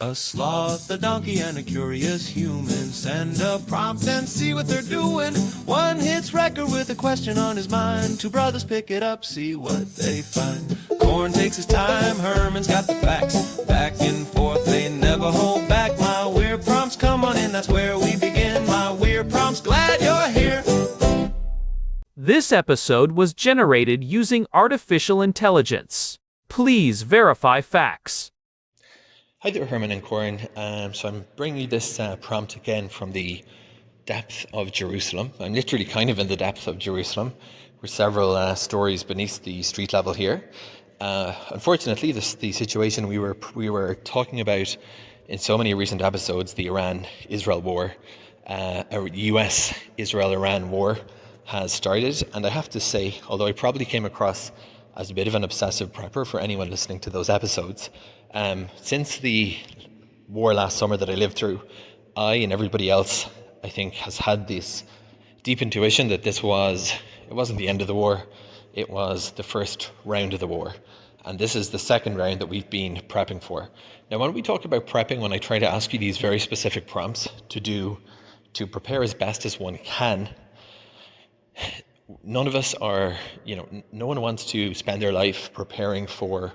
A sloth, a donkey, and a curious human. Send a prompt and see what they're doing. One hits record with a question on his mind. Two brothers pick it up, see what they find. Corn takes his time, Herman's got the facts. Back and forth, they never hold back. My weird prompts, come on in, that's where we begin. My weird prompts, glad you're here. This episode was generated using artificial intelligence. Please verify facts. Hi there, Herman and Corin. So I'm bringing you this prompt again from the depth of Jerusalem. I'm literally kind of in the depth of Jerusalem. We're several stories beneath the street level here. Unfortunately, the situation we were talking about in so many recent episodes, the Iran-Israel war, US-Israel-Iran war has started. And I have to say, although I probably came across as a bit of an obsessive prepper for anyone listening to those episodes, since the war last summer that I lived through, I and everybody else, I think, has had this deep intuition that it wasn't the end of the war, it was the first round of the war. And this is the second round that we've been prepping for. Now, when we talk about prepping, when I try to ask you these very specific prompts to prepare as best as one can, none of us are, no one wants to spend their life preparing for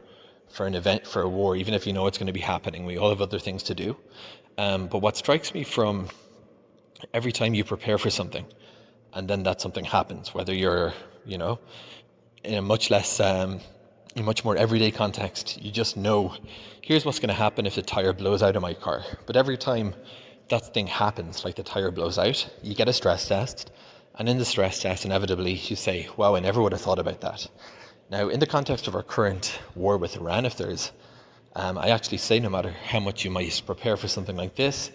an event, for a war, even if you know it's going to be happening. We all have other things to do. But what strikes me from every time you prepare for something, and then that something happens, whether you're, in a much more everyday context, you just know, here's what's going to happen if the tire blows out of my car. But every time that thing happens, like the tire blows out, you get a stress test. And in the stress test, inevitably, you say, wow, I never would have thought about that. Now, in the context of our current war with Iran, I actually say no matter how much you might prepare for something like this,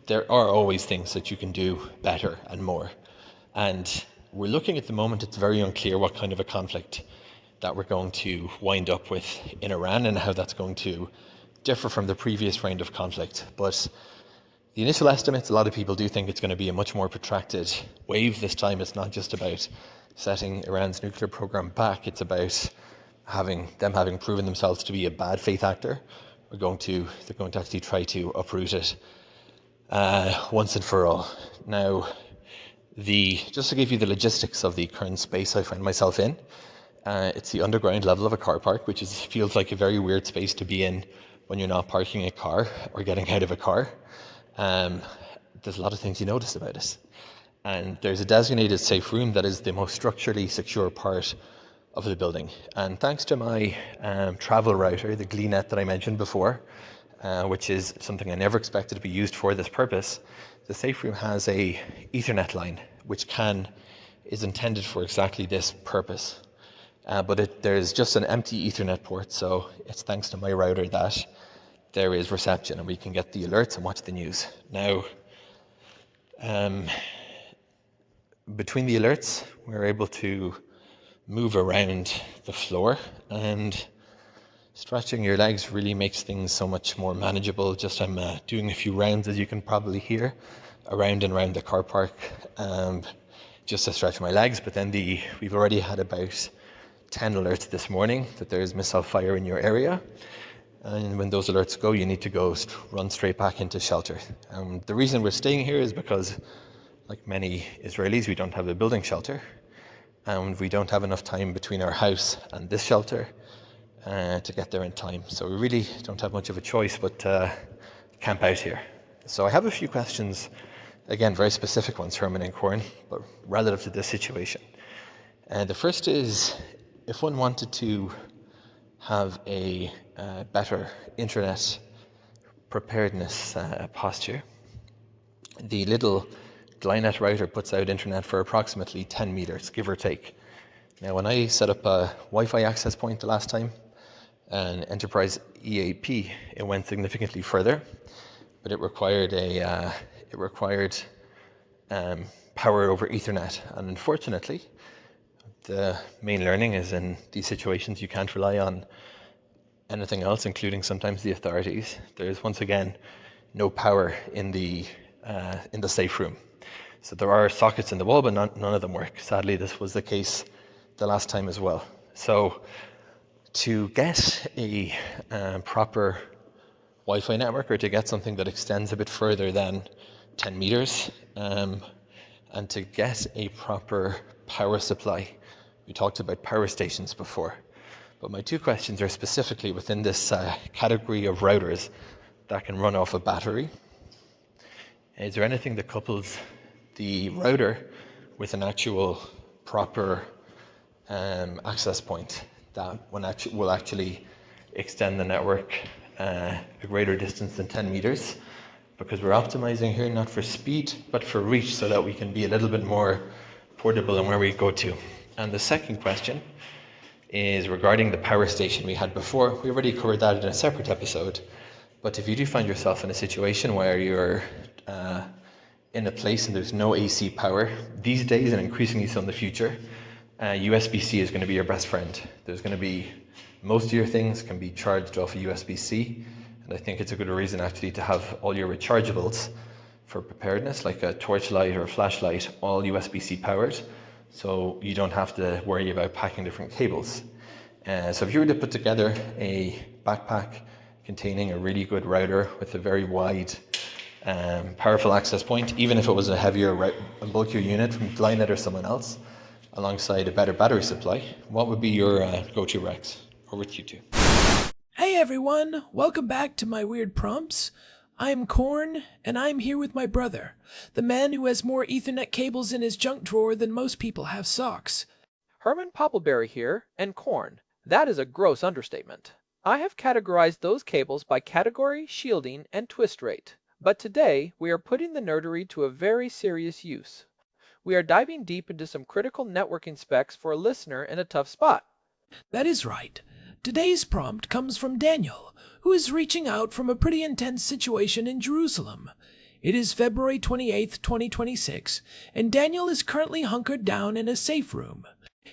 there are always things that you can do better and more. And we're looking at the moment, it's very unclear what kind of a conflict that we're going to wind up with in Iran and how that's going to differ from the previous round of conflict. But the initial estimates, a lot of people do think it's going to be a much more protracted wave this time. It's not just about setting Iran's nuclear program back. It's about having proven themselves to be a bad faith actor. They're going to actually try to uproot it once and for all. Now, just to give you the logistics of the current space I find myself in, it's the underground level of a car park, which feels like a very weird space to be in when you're not parking a car or getting out of a car. There's a lot of things you notice about it. And there's a designated safe room that is the most structurally secure part of the building. And thanks to my travel router, the Gleanet that I mentioned before, which is something I never expected to be used for this purpose, the safe room has a Ethernet line, which is intended for exactly this purpose. But there's just an empty Ethernet port, so it's thanks to my router that there is reception and we can get the alerts and watch the news. Now, between the alerts, we're able to move around the floor, and stretching your legs really makes things so much more manageable. I'm doing a few rounds, as you can probably hear, around and around the car park, just to stretch my legs. But then we've already had about 10 alerts this morning that there is missile fire in your area. And when those alerts go, you need to run straight back into shelter. The reason we're staying here is because, like many Israelis, we don't have a building shelter, and we don't have enough time between our house and this shelter to get there in time. So we really don't have much of a choice but to camp out here. So I have a few questions, again, very specific ones, Herman and Corin, but relative to this situation. The first is, if one wanted to have a better internet preparedness posture, the little Gleanet router puts out internet for approximately 10 meters, give or take. Now, when I set up a Wi-Fi access point the last time, an enterprise EAP, it went significantly further, but it required power over Ethernet. And unfortunately, the main learning is in these situations you can't rely on anything else, including sometimes the authorities. There's once again no power in the safe room. So there are sockets in the wall, but none of them work. Sadly, this was the case the last time as well. So to get a proper Wi-Fi network or to get something that extends a bit further than 10 meters, and to get a proper power supply. We talked about power stations before, but my two questions are specifically within this category of routers that can run off a battery. Is there anything that couples the router with an actual proper access point that will actually extend the network a greater distance than 10 meters? Because we're optimizing here not for speed but for reach, so that we can be a little bit more portable in where we go to. And the second question is regarding the power station we had before. We already covered that in a separate episode, but if you do find yourself in a situation where you're in a place and there's no AC power, these days and increasingly so in the future, USB-C is going to be your best friend. There's going to be, most of your things can be charged off of USB-C, and I think it's a good reason actually to have all your rechargeables for preparedness, like a torchlight or a flashlight, all USB-C powered, so you don't have to worry about packing different cables. So if you were to put together a backpack containing a really good router with a very wide powerful access point, even if it was a heavier and bulkier unit from Glynet or someone else, alongside a better battery supply, what would be your go-to Rex? Over to you two. Hey everyone, welcome back to my weird prompts. I'm Corn, and I'm here with my brother, the man who has more Ethernet cables in his junk drawer than most people have socks. Herman Poppleberry here, and Corn. That is a gross understatement. I have categorized those cables by category, shielding, and twist rate. But today, we are putting the nerdery to a very serious use. We are diving deep into some critical networking specs for a listener in a tough spot. That is right. Today's prompt comes from Daniel, who is reaching out from a pretty intense situation in Jerusalem. It is February 28th, 2026, and Daniel is currently hunkered down in a safe room.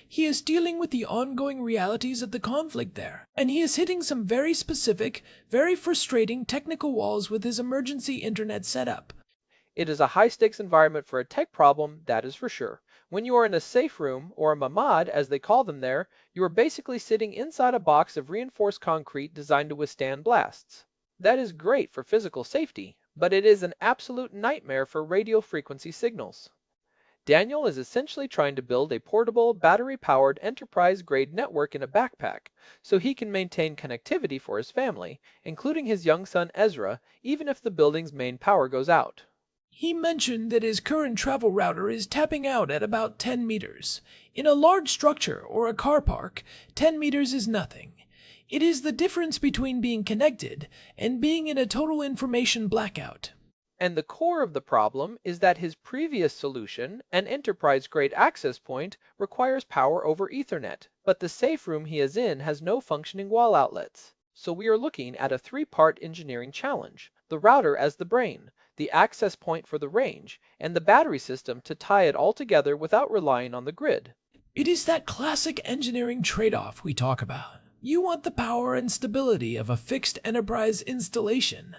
He is dealing with the ongoing realities of the conflict there, and he is hitting some very specific, very frustrating technical walls with his emergency internet setup. It is a high-stakes environment for a tech problem, that is for sure. When you are in a safe room, or a mamad as they call them there, you are basically sitting inside a box of reinforced concrete designed to withstand blasts. That is great for physical safety, but it is an absolute nightmare for radio frequency signals. Daniel is essentially trying to build a portable, battery-powered, enterprise-grade network in a backpack, so he can maintain connectivity for his family, including his young son Ezra, even if the building's main power goes out. He mentioned that his current travel router is tapping out at about 10 meters. In a large structure or a car park, 10 meters is nothing. It is the difference between being connected and being in a total information blackout. And the core of the problem is that his previous solution, an enterprise-grade access point, requires power over Ethernet, but the safe room he is in has no functioning wall outlets. So we are looking at a three-part engineering challenge: the router as the brain, the access point for the range, and the battery system to tie it all together without relying on the grid. It is that classic engineering trade-off we talk about. You want the power and stability of a fixed enterprise installation,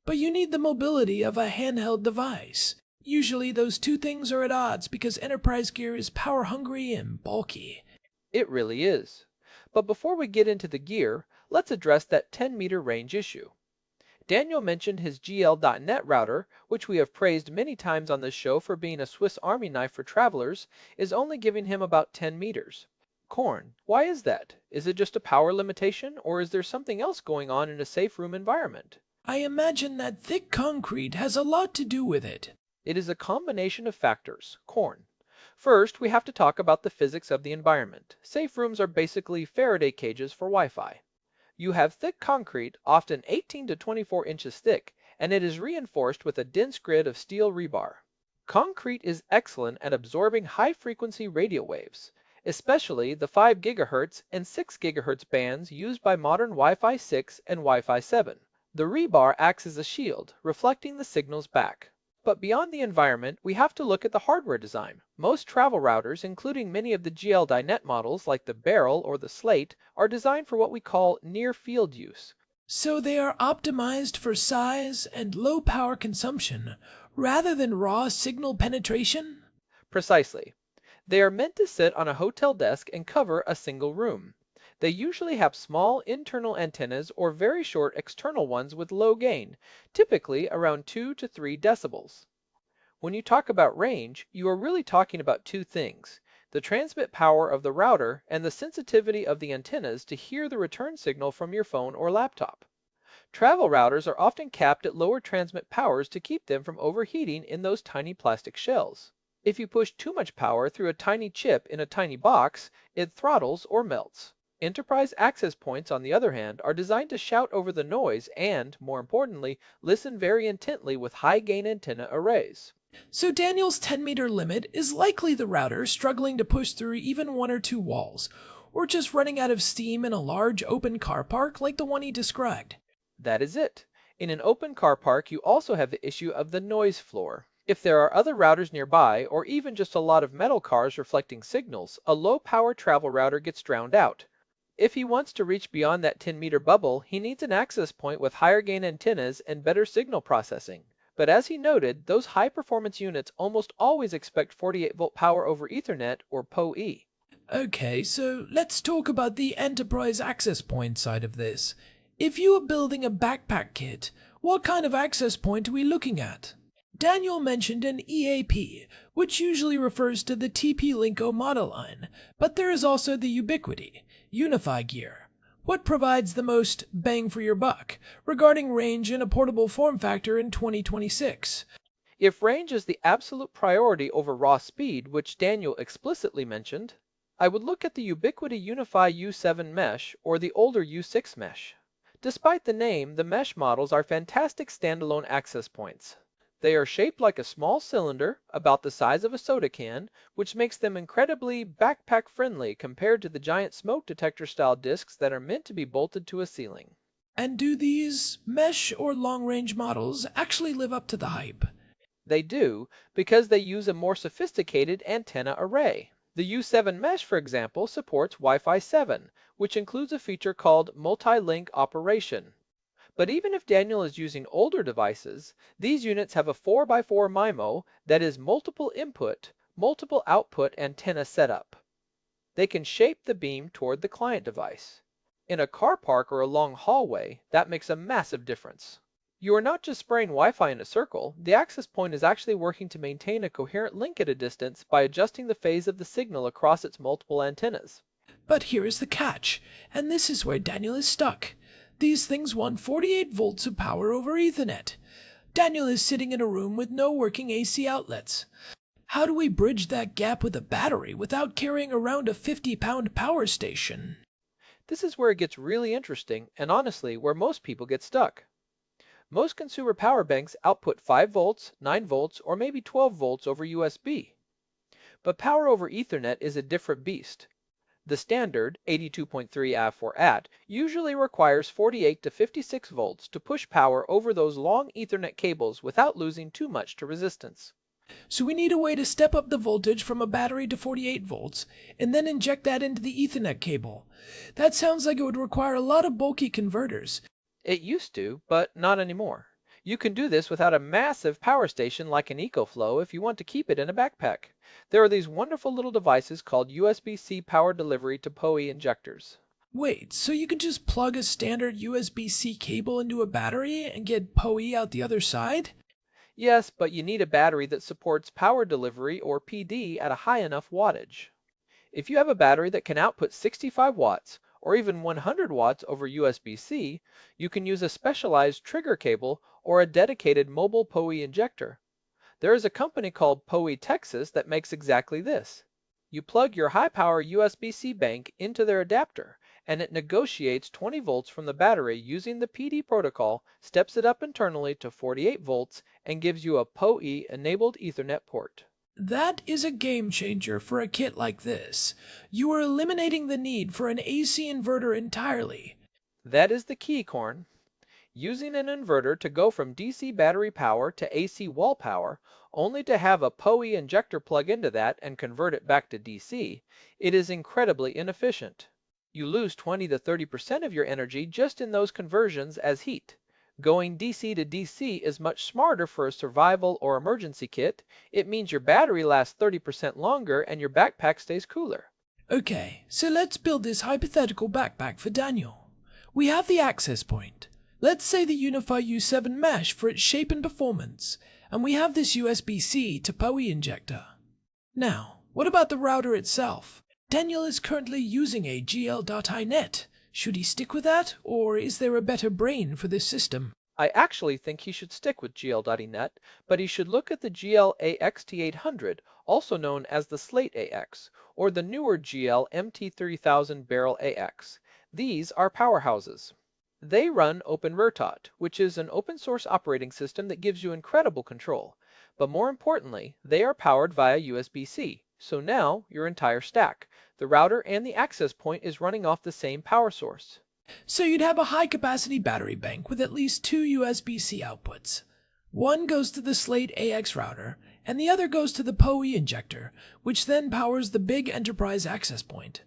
but you need the mobility of a handheld device. Usually those two things are at odds because enterprise gear is power-hungry and bulky. It really is. But before we get into the gear, let's address that 10-meter range issue. Daniel mentioned his GL.net router, which we have praised many times on this show for being a Swiss Army knife for travelers, is only giving him about 10 meters. Corn, why is that? Is it just a power limitation, or is there something else going on in a safe room environment? I imagine that thick concrete has a lot to do with it. It is a combination of factors. Corn. First, we have to talk about the physics of the environment. Safe rooms are basically Faraday cages for Wi-Fi. You have thick concrete, often 18 to 24 inches thick, and it is reinforced with a dense grid of steel rebar. Concrete is excellent at absorbing high-frequency radio waves, especially the 5 GHz and 6 GHz bands used by modern Wi-Fi 6 and Wi-Fi 7. The rebar acts as a shield, reflecting the signals back. But beyond the environment, we have to look at the hardware design. Most travel routers, including many of the GL.net models like the Barrel or the Slate, are designed for what we call near-field use. So they are optimized for size and low power consumption, rather than raw signal penetration? Precisely. They are meant to sit on a hotel desk and cover a single room. They usually have small internal antennas or very short external ones with low gain, typically around 2 to 3 decibels. When you talk about range, you are really talking about two things: the transmit power of the router and the sensitivity of the antennas to hear the return signal from your phone or laptop. Travel routers are often capped at lower transmit powers to keep them from overheating in those tiny plastic shells. If you push too much power through a tiny chip in a tiny box, it throttles or melts. Enterprise access points, on the other hand, are designed to shout over the noise and, more importantly, listen very intently with high-gain antenna arrays. So Daniel's 10-meter limit is likely the router struggling to push through even one or two walls, or just running out of steam in a large open car park like the one he described. That is it. In an open car park, you also have the issue of the noise floor. If there are other routers nearby, or even just a lot of metal cars reflecting signals, a low-power travel router gets drowned out. If he wants to reach beyond that 10-meter bubble, he needs an access point with higher gain antennas and better signal processing. But as he noted, those high-performance units almost always expect 48-volt power over Ethernet, or PoE. Okay, so let's talk about the enterprise access point side of this. If you are building a backpack kit, what kind of access point are we looking at? Daniel mentioned an EAP, which usually refers to the TP-Linko model line, but there is also the Ubiquiti, Unify gear. What provides the most bang for your buck regarding range in a portable form factor in 2026? If range is the absolute priority over raw speed, which Daniel explicitly mentioned, I would look at the Ubiquiti Unify U7 mesh or the older U6 mesh. Despite the name, the mesh models are fantastic standalone access points. They are shaped like a small cylinder, about the size of a soda can, which makes them incredibly backpack-friendly compared to the giant smoke detector-style discs that are meant to be bolted to a ceiling. And do these mesh or long-range models actually live up to the hype? They do, because they use a more sophisticated antenna array. The U7 mesh, for example, supports Wi-Fi 7, which includes a feature called multi-link operation. But even if Daniel is using older devices, these units have a 4x4 MIMO, that is multiple input, multiple output antenna setup. They can shape the beam toward the client device. In a car park or a long hallway, that makes a massive difference. You are not just spraying Wi-Fi in a circle, the access point is actually working to maintain a coherent link at a distance by adjusting the phase of the signal across its multiple antennas. But here is the catch, and this is where Daniel is stuck. These things want 48 volts of power over Ethernet. Daniel is sitting in a room with no working AC outlets. How do we bridge that gap with a battery without carrying around a 50-pound power station? This is where it gets really interesting, and honestly, where most people get stuck. Most consumer power banks output 5 volts, 9 volts, or maybe 12 volts over USB. But power over Ethernet is a different beast. The standard, 82.3 AV or AT, usually requires 48 to 56 volts to push power over those long Ethernet cables without losing too much to resistance. So we need a way to step up the voltage from a battery to 48 volts, and then inject that into the Ethernet cable. That sounds like it would require a lot of bulky converters. It used to, but not anymore. You can do this without a massive power station like an EcoFlow if you want to keep it in a backpack. There are these wonderful little devices called USB-C power delivery to PoE injectors. Wait, so you could just plug a standard USB-C cable into a battery and get PoE out the other side? Yes, but you need a battery that supports power delivery or PD at a high enough wattage. If you have a battery that can output 65 watts or even 100 watts over USB-C, you can use a specialized trigger cable or a dedicated mobile PoE injector. There is a company called PoE Texas that makes exactly this. You plug your high-power USB-C bank into their adapter, and it negotiates 20 volts from the battery using the PD protocol, steps it up internally to 48 volts, and gives you a PoE-enabled Ethernet port. That is a game changer for a kit like this. You are eliminating the need for an AC inverter entirely. That is the key, Korn. Using an inverter to go from DC battery power to AC wall power, only to have a PoE injector plug into that and convert it back to DC, it is incredibly inefficient. You lose 20 to 30% of your energy just in those conversions as heat. Going DC to DC is much smarter for a survival or emergency kit. It means your battery lasts 30% longer and your backpack stays cooler. Okay, so let's build this hypothetical backpack for Daniel. We have the access point. Let's say the Unify U7 mesh for its shape and performance, and we have this USB-C to PoE injector. Now, what about the router itself? Daniel is currently using a GL.iNet. Should he stick with that, or is there a better brain for this system? I actually think he should stick with GL.iNet, but he should look at the GL-AXT800, also known as the Slate AX, or the newer GL-MT3000 Barrel AX. These are powerhouses. They run OpenRTOT, which is an open source operating system that gives you incredible control. But more importantly, they are powered via USB-C. So now your entire stack, the router and the access point, is running off the same power source. So you'd have a high-capacity battery bank with at least two USB-C outputs. One goes to the Slate AX router, and the other goes to the PoE injector, which then powers the big enterprise access point.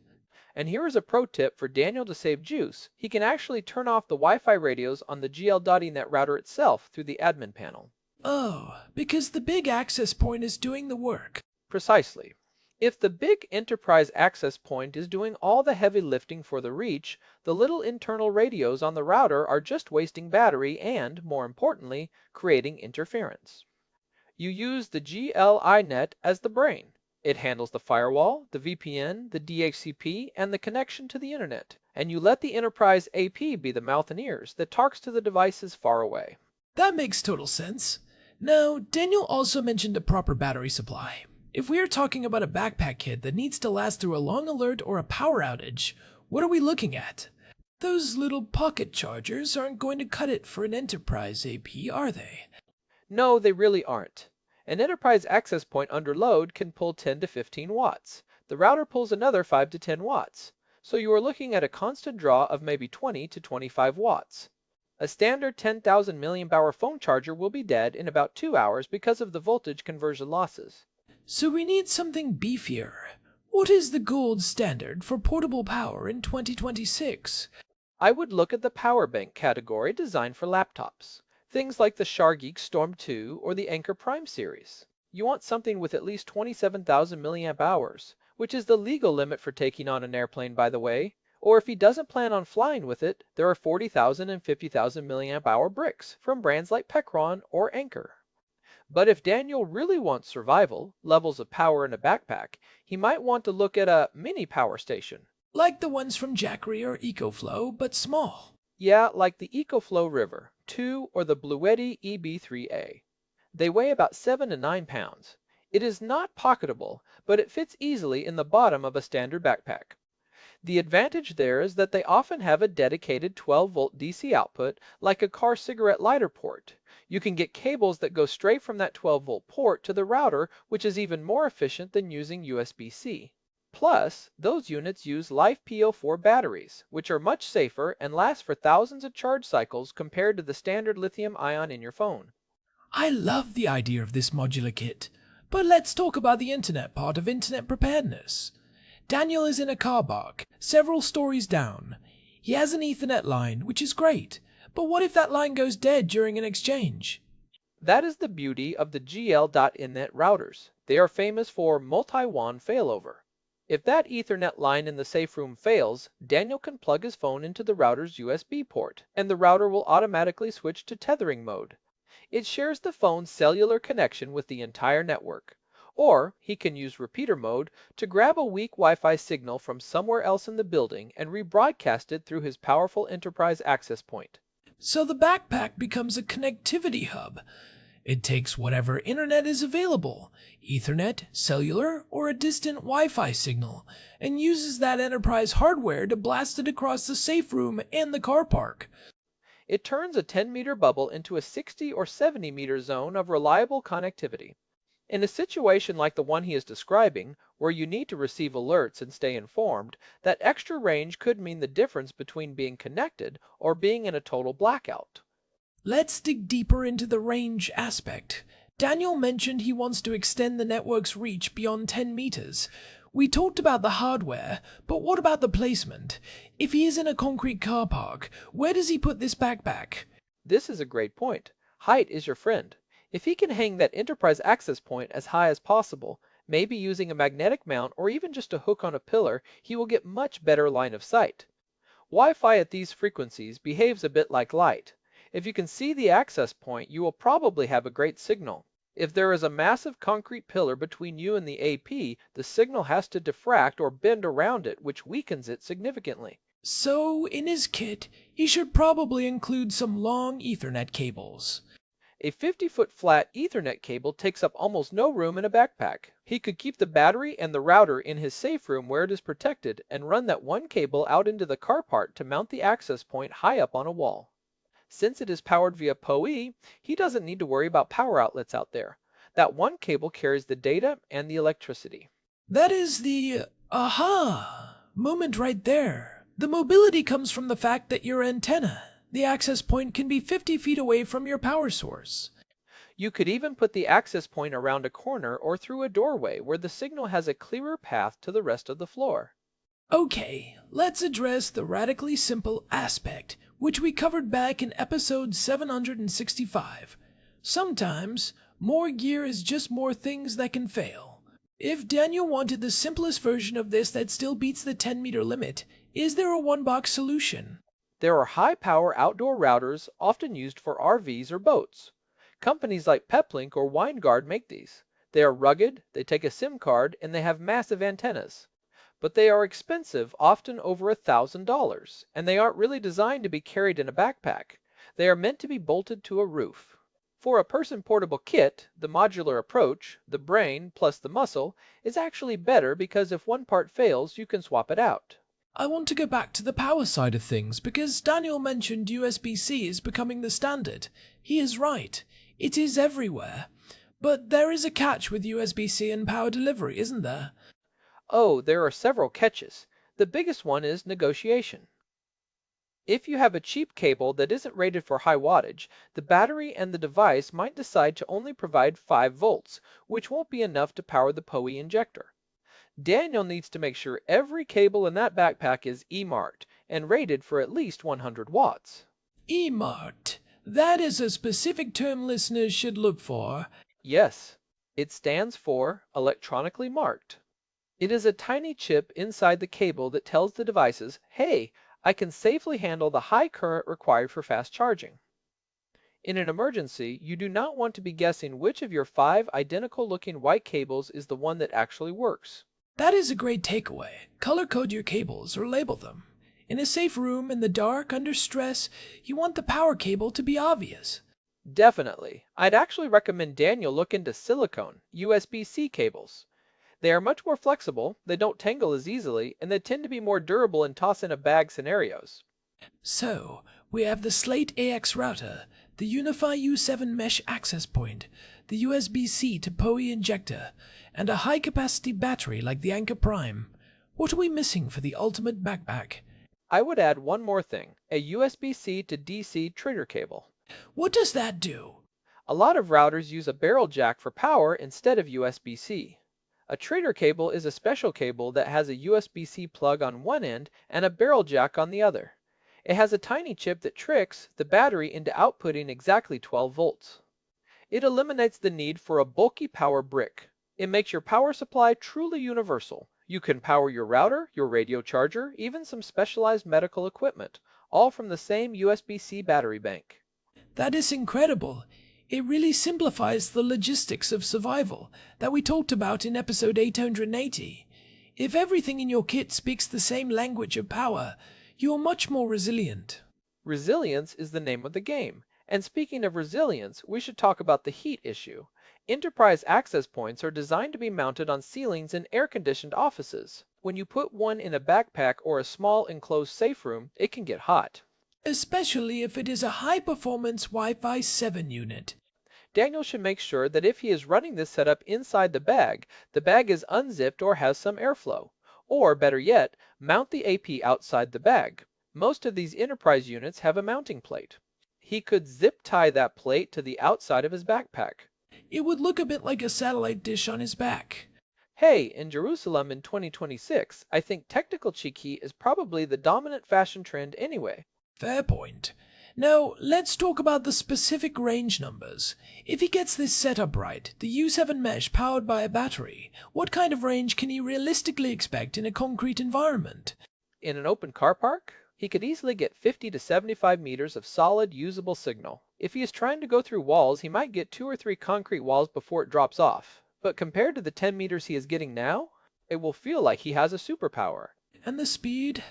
And here is a pro tip for Daniel to save juice. He can actually turn off the Wi-Fi radios on the GL.iNet router itself through the admin panel. Oh, because the big access point is doing the work. Precisely. If the big enterprise access point is doing all the heavy lifting for the reach, the little internal radios on the router are just wasting battery and, more importantly, creating interference. You use the GL.iNet as the brain. It handles the firewall, the VPN, the DHCP, and the connection to the internet. And you let the enterprise AP be the mouth and ears that talks to the devices far away. That makes total sense. Now, Daniel also mentioned a proper battery supply. If we are talking about a backpack kit that needs to last through a long alert or a power outage, what are we looking at? Those little pocket chargers aren't going to cut it for an enterprise AP, are they? No, they really aren't. An enterprise access point under load can pull 10 to 15 watts. The router pulls another 5 to 10 watts. So you are looking at a constant draw of maybe 20 to 25 watts. A standard 10,000 mAh phone charger will be dead in about 2 hours because of the voltage conversion losses. So we need something beefier. What is the gold standard for portable power in 2026? I would look at the power bank category designed for laptops. Things like the SharGeek Storm 2 or the Anker Prime series. You want something with at least 27,000 milliamp hours, which is the legal limit for taking on an airplane, by the way. Or if he doesn't plan on flying with it, there are 40,000 and 50,000 milliamp hour bricks from brands like Pecron or Anker. But if Daniel really wants survival, levels of power in a backpack, he might want to look at a mini power station. Like the ones from Jackery or EcoFlow, but small. Yeah, like the EcoFlow River 2 or the Bluetti EB3A. They weigh about 7 to 9 pounds. It is not pocketable, but it fits easily in the bottom of a standard backpack. The advantage there is that they often have a dedicated 12-volt DC output, like a car cigarette lighter port. You can get cables that go straight from that 12-volt port to the router, which is even more efficient than using USB-C. Plus, those units use LiFePO4 batteries, which are much safer and last for thousands of charge cycles compared to the standard lithium-ion in your phone. I love the idea of this modular kit, but let's talk about the internet part of internet preparedness. Daniel is in a car park, several stories down. He has an Ethernet line, which is great, but what if that line goes dead during an exchange? That is the beauty of the GL.iNet routers. They are famous for multi-WAN failover. If that Ethernet line in the safe room fails, Daniel can plug his phone into the router's USB port, and the router will automatically switch to tethering mode. It shares the phone's cellular connection with the entire network. Or he can use repeater mode to grab a weak Wi-Fi signal from somewhere else in the building and rebroadcast it through his powerful enterprise access point. So the backpack becomes a connectivity hub. It takes whatever internet is available, Ethernet, cellular, or a distant Wi-Fi signal, and uses that enterprise hardware to blast it across the safe room and the car park. It turns a 10-meter bubble into a 60 or 70-meter zone of reliable connectivity. In a situation like the one he is describing, where you need to receive alerts and stay informed, that extra range could mean the difference between being connected or being in a total blackout. Let's dig deeper into the range aspect. Daniel mentioned he wants to extend the network's reach beyond 10 meters. We talked about the hardware, but what about the placement? If he is in a concrete car park, where does he put this backpack? This is a great point. Height is your friend. If he can hang that enterprise access point as high as possible, Maybe using a magnetic mount or even just a hook on a pillar, he will get much better line of sight. Wi-Fi at these frequencies behaves a bit like light. If you can see the access point, you will probably have a great signal. If there is a massive concrete pillar between you and the AP, the signal has to diffract or bend around it, which weakens it significantly. So, in his kit, he should probably include some long Ethernet cables. A 50-foot flat Ethernet cable takes up almost no room in a backpack. He could keep the battery and the router in his safe room where it is protected and run that one cable out into the car part to mount the access point high up on a wall. Since it is powered via PoE, he doesn't need to worry about power outlets out there. That one cable carries the data and the electricity. That is the aha moment right there. The mobility comes from the fact that your antenna, the access point, can be 50 feet away from your power source. You could even put the access point around a corner or through a doorway where the signal has a clearer path to the rest of the floor. Okay, let's address the radically simple aspect, which we covered back in episode 765. Sometimes, more gear is just more things that can fail. If Daniel wanted the simplest version of this that still beats the 10-meter limit, is there a one-box solution? There are high-power outdoor routers often used for RVs or boats. Companies like Peplink or WineGuard make these. They are rugged, they take a SIM card, and they have massive antennas. But they are expensive, often over $1,000, and they aren't really designed to be carried in a backpack. They are meant to be bolted to a roof. For a person-portable kit, the modular approach, the brain plus the muscle, is actually better because if one part fails, you can swap it out. I want to go back to the power side of things because Daniel mentioned USB-C is becoming the standard. He is right. It is everywhere. But there is a catch with USB-C and power delivery, isn't there? Oh, there are several catches. The biggest one is negotiation. If you have a cheap cable that isn't rated for high wattage, the battery and the device might decide to only provide 5 volts, which won't be enough to power the PoE injector. Daniel needs to make sure every cable in that backpack is E-marked and rated for at least 100 watts. E-marked. That is a specific term listeners should look for. Yes, it stands for electronically marked. It is a tiny chip inside the cable that tells the devices, hey, I can safely handle the high current required for fast charging. In an emergency, you do not want to be guessing which of your 5 identical-looking white cables is the one that actually works. That is a great takeaway. Color code your cables or label them. In a safe room, in the dark, under stress, you want the power cable to be obvious. Definitely. I'd actually recommend Daniel look into silicone, USB-C cables. They are much more flexible, they don't tangle as easily, and they tend to be more durable in toss-in-a-bag scenarios. So, we have the Slate AX router, the Unify U7 mesh access point, the USB-C to PoE injector, and a high-capacity battery like the Anchor Prime. What are we missing for the ultimate backpack? I would add one more thing, a USB-C to DC trigger cable. What does that do? A lot of routers use a barrel jack for power instead of USB-C. A trigger cable is a special cable that has a USB-C plug on one end and a barrel jack on the other. It has a tiny chip that tricks the battery into outputting exactly 12 volts. It eliminates the need for a bulky power brick. It makes your power supply truly universal. You can power your router, your radio charger, even some specialized medical equipment, all from the same USB-C battery bank. That is incredible. It really simplifies the logistics of survival that we talked about in episode 880. If everything in your kit speaks the same language of power, you are much more resilient. Resilience is the name of the game. And speaking of resilience, we should talk about the heat issue. Enterprise access points are designed to be mounted on ceilings in air-conditioned offices. When you put one in a backpack or a small enclosed safe room, it can get hot. Especially if it is a high-performance Wi-Fi 7 unit. Daniel should make sure that if he is running this setup inside the bag is unzipped or has some airflow. Or, better yet, mount the AP outside the bag. Most of these enterprise units have a mounting plate. He could zip tie that plate to the outside of his backpack. It would look a bit like a satellite dish on his back. Hey, in Jerusalem in 2026, I think technical cheeky is probably the dominant fashion trend anyway. Fair point. Now, let's talk about the specific range numbers. If he gets this setup right, the U7 mesh powered by a battery, what kind of range can he realistically expect in a concrete environment? In an open car park, he could easily get 50 to 75 meters of solid, usable signal. If he is trying to go through walls, he might get 2 or 3 concrete walls before it drops off. But compared to the 10 meters he is getting now, it will feel like he has a superpower. And the speed?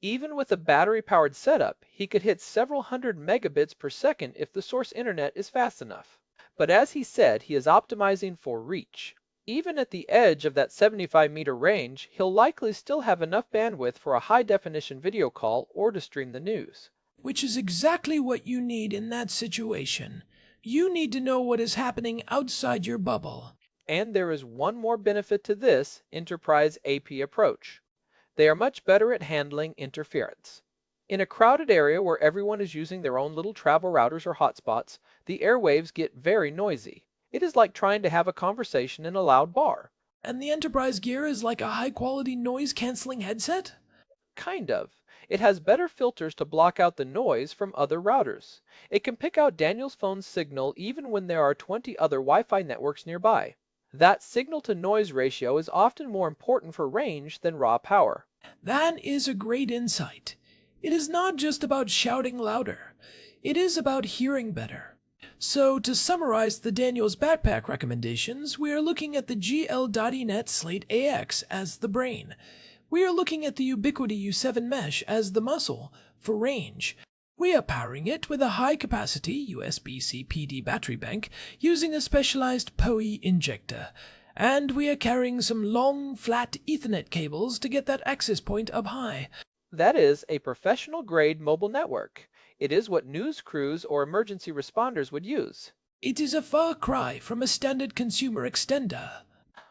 Even with a battery-powered setup, he could hit several hundred megabits per second if the source internet is fast enough. But as he said, he is optimizing for reach. Even at the edge of that 75-meter range, he'll likely still have enough bandwidth for a high-definition video call or to stream the news. Which is exactly what you need in that situation. You need to know what is happening outside your bubble. And there is one more benefit to this enterprise AP approach. They are much better at handling interference. In a crowded area where everyone is using their own little travel routers or hotspots, the airwaves get very noisy. It is like trying to have a conversation in a loud bar. And the Enterprise gear is like a high-quality noise-canceling headset? Kind of. It has better filters to block out the noise from other routers. It can pick out Daniel's phone's signal even when there are 20 other Wi-Fi networks nearby. That signal-to-noise ratio is often more important for range than raw power. That is a great insight. It is not just about shouting louder. It is about hearing better. So, to summarize the Daniel's backpack recommendations, we are looking at the GL.net Slate AX as the brain. We are looking at the Ubiquiti U7 mesh as the muscle for range. We are powering it with a high-capacity USB-C PD battery bank using a specialized PoE injector. And we are carrying some long, flat Ethernet cables to get that access point up high. That is a professional-grade mobile network. It is what news crews or emergency responders would use. It is a far cry from a standard consumer extender.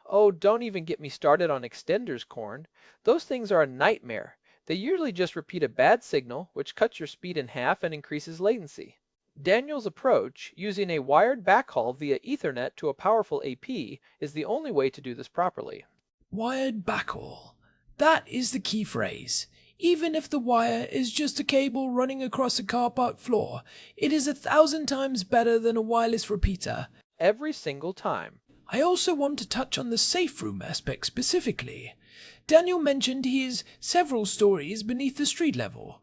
Oh, don't even get me started on extenders, Corn. Those things are a nightmare. They usually just repeat a bad signal, which cuts your speed in half and increases latency. Daniel's approach, using a wired backhaul via Ethernet to a powerful AP, is the only way to do this properly. Wired backhaul. That is the key phrase. Even if the wire is just a cable running across a car park floor, it is 1,000 times better than a wireless repeater. Every single time. I also want to touch on the safe room aspect specifically. Daniel mentioned he is several stories beneath the street level.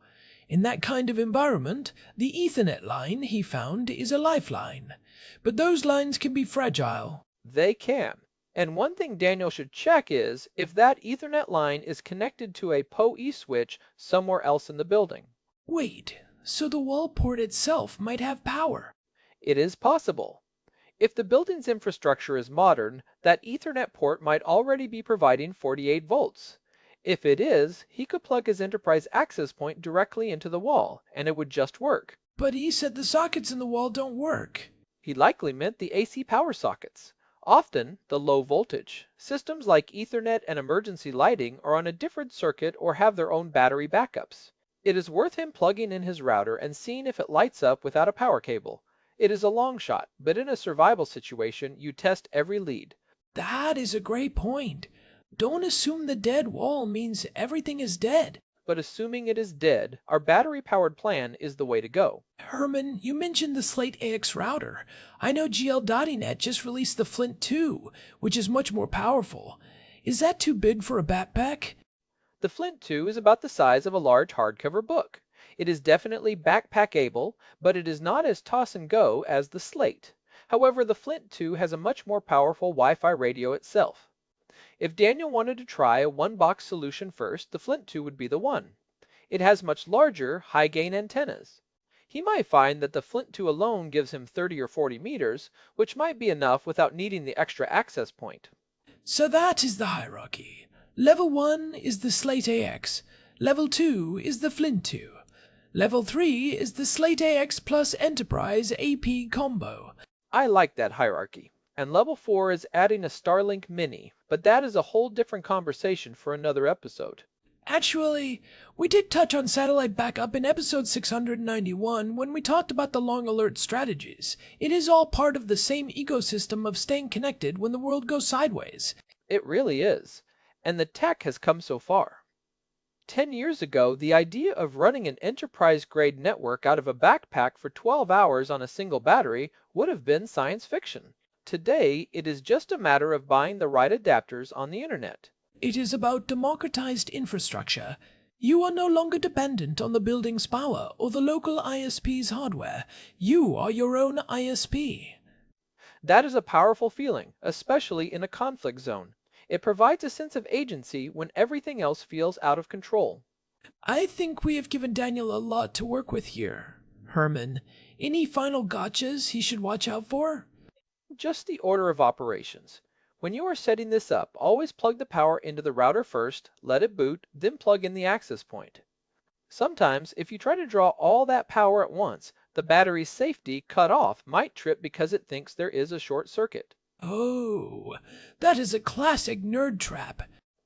In that kind of environment, the Ethernet line, he found, is a lifeline. But those lines can be fragile. They can. And one thing Daniel should check is if that Ethernet line is connected to a PoE switch somewhere else in the building. Wait, so the wall port itself might have power? It is possible. If the building's infrastructure is modern, that Ethernet port might already be providing 48 volts. If it is, he could plug his enterprise access point directly into the wall, and it would just work. But he said the sockets in the wall don't work. He likely meant the AC power sockets. Often, the low voltage. Systems like Ethernet and emergency lighting are on a different circuit or have their own battery backups. It is worth him plugging in his router and seeing if it lights up without a power cable. It is a long shot, but in a survival situation, you test every lead. That is a great point. Don't assume the dead wall means everything is dead. But assuming it is dead, our battery-powered plan is the way to go. Herman, you mentioned the Slate AX router. I know GL.net just released the Flint 2, which is much more powerful. Is that too big for a backpack? The Flint 2 is about the size of a large hardcover book. It is definitely backpack-able, but it is not as toss-and-go as the Slate. However, the Flint 2 has a much more powerful Wi-Fi radio itself. If Daniel wanted to try a one-box solution first, the Flint 2 would be the one. It has much larger, high-gain antennas. He might find that the Flint 2 alone gives him 30 or 40 meters, which might be enough without needing the extra access point. So that is the hierarchy. Level 1 is the Slate AX. Level 2 is the Flint 2. Level 3 is the Slate AX plus Enterprise AP combo. I like that hierarchy. And level 4 is adding a Starlink Mini, but that is a whole different conversation for another episode. Actually, we did touch on satellite backup in episode 691 when we talked about the long alert strategies. It is all part of the same ecosystem of staying connected when the world goes sideways. It really is. And the tech has come so far. 10 years ago, the idea of running an enterprise-grade network out of a backpack for 12 hours on a single battery would have been science fiction. Today, it is just a matter of buying the right adapters on the internet. It is about democratized infrastructure. You are no longer dependent on the building's power or the local ISP's hardware. You are your own ISP. That is a powerful feeling, especially in a conflict zone. It provides a sense of agency when everything else feels out of control. I think we have given Daniel a lot to work with here. Herman, any final gotchas he should watch out for? Just the order of operations. When you are setting this up, always plug the power into the router first, let it boot, then plug in the access point. Sometimes, if you try to draw all that power at once, the battery's safety cut off might trip because it thinks there is a short circuit. Oh, that is a classic nerd trap.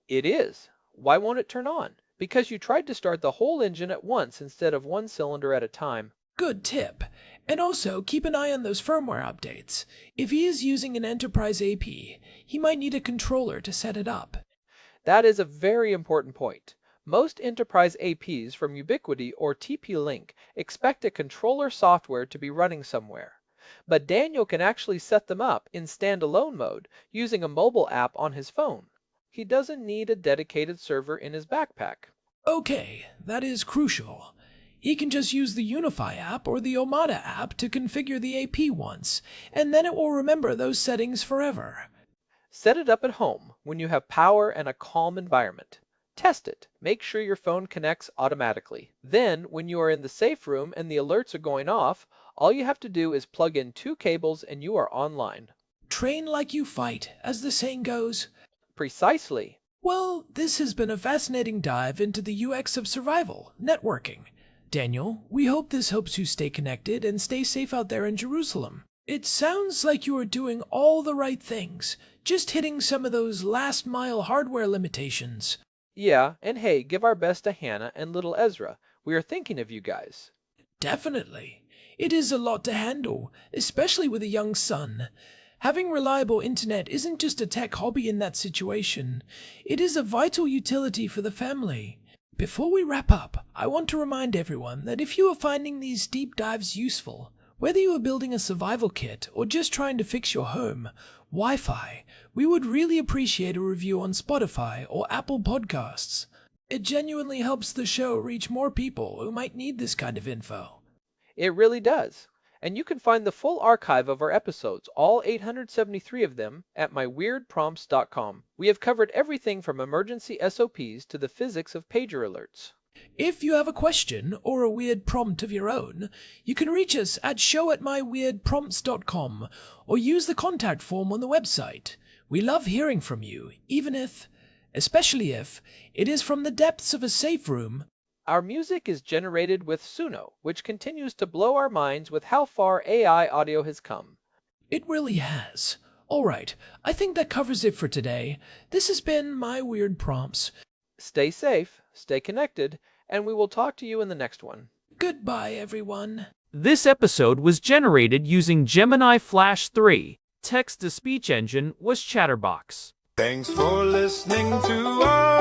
It is. Why won't it turn on? Because you tried to start the whole engine at once instead of one cylinder at a time. Good tip. And also, keep an eye on those firmware updates. If he is using an enterprise AP, he might need a controller to set it up. That is a very important point. Most enterprise APs from Ubiquiti or TP-Link expect a controller software to be running somewhere. But Daniel can actually set them up in standalone mode using a mobile app on his phone. He doesn't need a dedicated server in his backpack. Okay, that is crucial. He can just use the Unify app or the Omada app to configure the AP once, and then it will remember those settings forever. Set it up at home when you have power and a calm environment. Test it. Make sure your phone connects automatically. Then, when you are in the safe room and the alerts are going off, all you have to do is plug in 2 cables and you are online. Train like you fight, as the saying goes. Precisely. Well, this has been a fascinating dive into the UX of survival, networking. Daniel, we hope this helps you stay connected and stay safe out there in Jerusalem. It sounds like you are doing all the right things, just hitting some of those last-mile hardware limitations. Yeah, and hey, give our best to Hannah and little Ezra. We are thinking of you guys. Definitely. It is a lot to handle, especially with a young son. Having reliable internet isn't just a tech hobby in that situation. It is a vital utility for the family. Before we wrap up, I want to remind everyone that if you are finding these deep dives useful, whether you are building a survival kit or just trying to fix your home, Wi-Fi, we would really appreciate a review on Spotify or Apple Podcasts. It genuinely helps the show reach more people who might need this kind of info. It really does. And you can find the full archive of our episodes, all 873 of them, at myweirdprompts.com. We have covered everything from emergency SOPs to the physics of pager alerts. If you have a question or a weird prompt of your own, you can reach us at show@myweirdprompts.com or use the contact form on the website. We love hearing from you, especially if, it is from the depths of a safe room. Our music is generated with Suno, which continues to blow our minds with how far AI audio has come. It really has. Alright, I think that covers it for today. This has been My Weird Prompts. Stay safe, stay connected, and we will talk to you in the next one. Goodbye, everyone. This episode was generated using Gemini Flash 3. Text-to-speech engine was Chatterbox. Thanks for listening to our